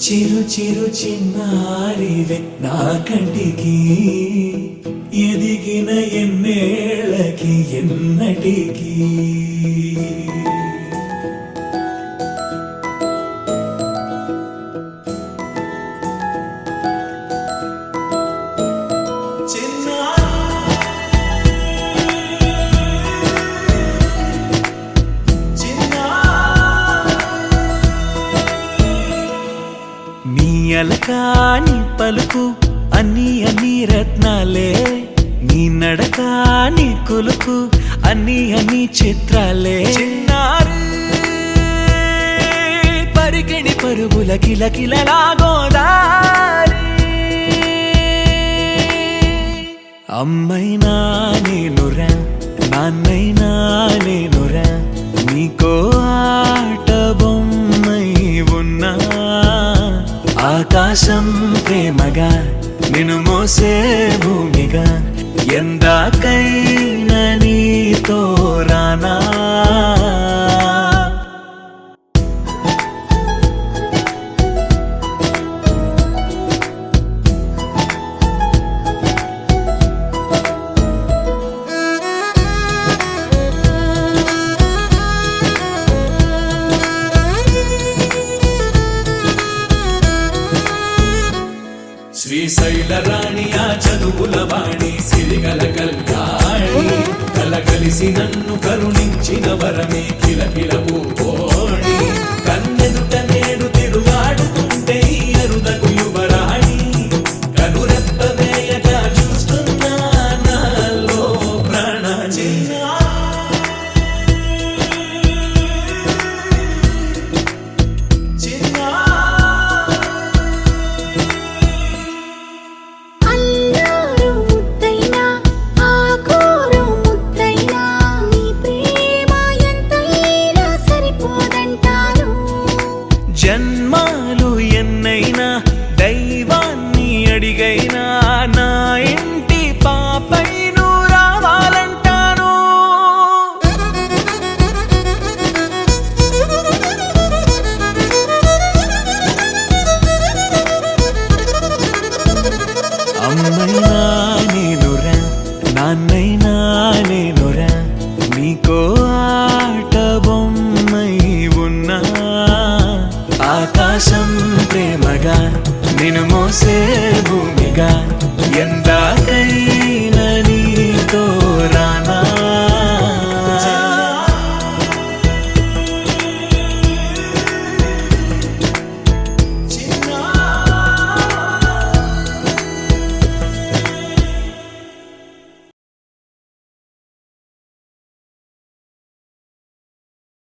చిరు చిరు చిన్నారివే నా కంటికి ఎదిగిన ఎన్నేళ్ళకి ఎన్నటికి అలకాని పలుకు అన్ని అన్ని రత్నాలే నీ నడక నీ కులుకు అన్ని అన్ని చిత్రాలే చిన్నారు పరికిణి పరుగుల కిలకిలలా గోదారి అమ్మైనా నేనురా నాన్నైనా నేనురా నీకో ఆట బొమ్మై ఉన్నా ఆకాశం ప్రేమగా నిన్ను మోసే భూమిగా ఎందాకైనా నీతో రానా శ్రీశైల రాణియా చదువుల వాణి సిరిగల కల్యాణి కలగలిసి నన్ను కరుణించిన వరమే కిలకిల